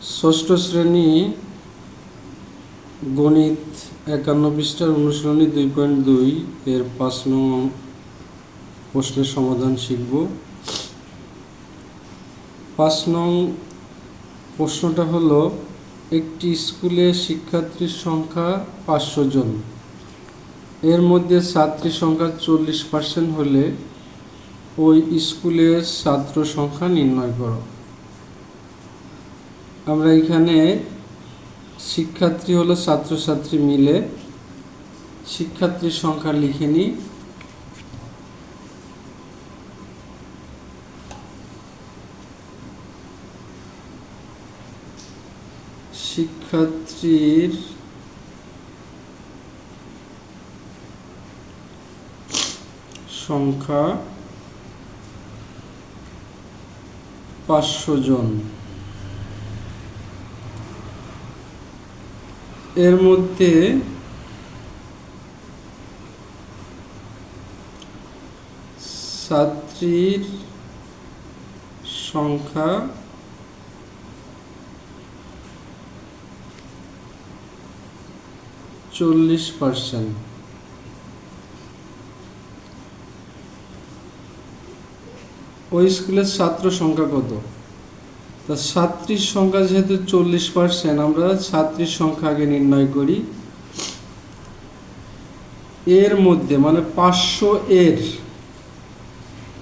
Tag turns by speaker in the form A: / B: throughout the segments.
A: ষষ্ঠ শ্রেণী গণিত 51 পৃষ্ঠার অনুশীলনী 2.2 এর 5 নং প্রশ্নের সমাধান শিখব। 5 নং প্রশ্নটা হলো, একটি স্কুলে শিক্ষার্থীর সংখ্যা 500 জন, এর মধ্যে ছাত্রী সংখ্যা 40% হলে ওই স্কুলের ছাত্র সংখ্যা নির্ণয় করো। আমরা এখানে শিক্ষার্থী হলো ছাত্রছাত্রী মিলে, শিক্ষার্থীর সংখ্যা লিখে নিই। শিক্ষার্থীর সংখ্যা 500 জন, এর মধ্যে ছাত্রীর সংখ্যা 40%। ওই স্কুলের ছাত্র সংখ্যা কত? তা ছাত্রীর সংখ্যা যেহেতু 40%, আমরা ছাত্রীর সংখ্যা আগে নির্ণয় করি। এর মধ্যে মানে 500 এর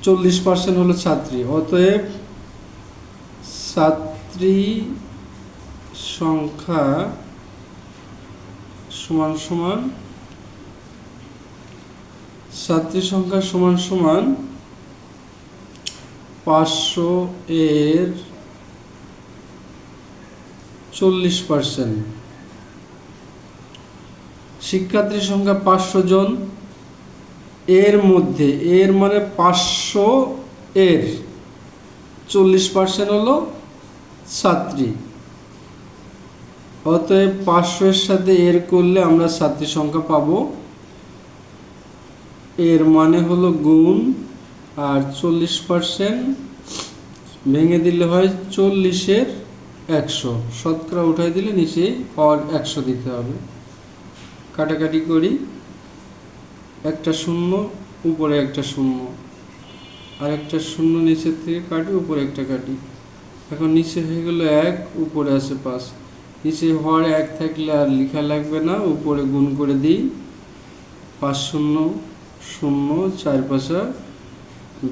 A: 40% হলো ছাত্রী, অতএব ছাত্রী সংখ্যা সমান সমান ছাত্রী সংখ্যা সমান সমান 500 এর 40%। শিক্ষার্থীর সংখ্যা 500 জন, এর মধ্যে এর মানে 500 এর 40% হলো ছাত্রী, অতএব 500 এর সাথে এর করলে আমরা ছাত্রী সংখ্যা পাবো। এর মানে হলো গুণ, আর 40% ভেঙে দিলে হয় 40-এর 100, শতকরা উঠাই দিলে নিচে পাওয়ার 100 দিতে হবে। কাটাকাটি করি, একটা শূন্য উপরে একটা শূন্য, আর একটা শূন্য নিচের থেকে কাটি, উপরে একটা কাটি। এখন নিচে হয়ে গেল 1, উপরে আছে 5। নিচে হওয়ার 1 থাকলে আর লেখা লাগবে না, উপরে গুণ করে দিই। 5 শূন্য শূন্য, 4 5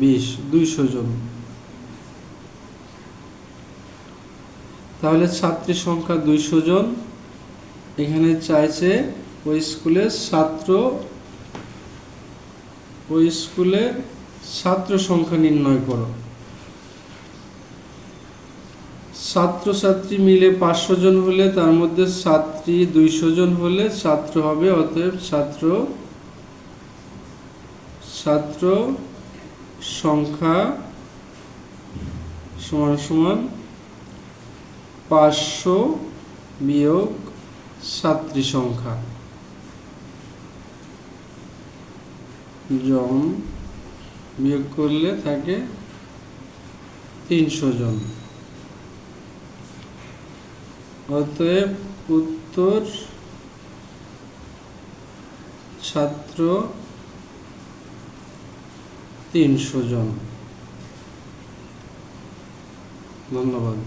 A: 20, 200 জন। তাহলে ছাত্রীর সংখ্যা 200 জন। এখানে চাইছে ওই স্কুলের ছাত্র সংখ্যা নির্ণয় করো। ছাত্রছাত্রী মিলে 500 জন হলে তার মধ্যে ছাত্রী 200 জন হলে ছাত্র হবে, অতএব ছাত্র সংখ্যা সমান সমান 500 বিয়োগ ছাত্রী সংখ্যা, জন বিয়োগ করলে থাকে 300 জন। অতএব উত্তর ছাত্র 300 জন। ধন্যবাদ।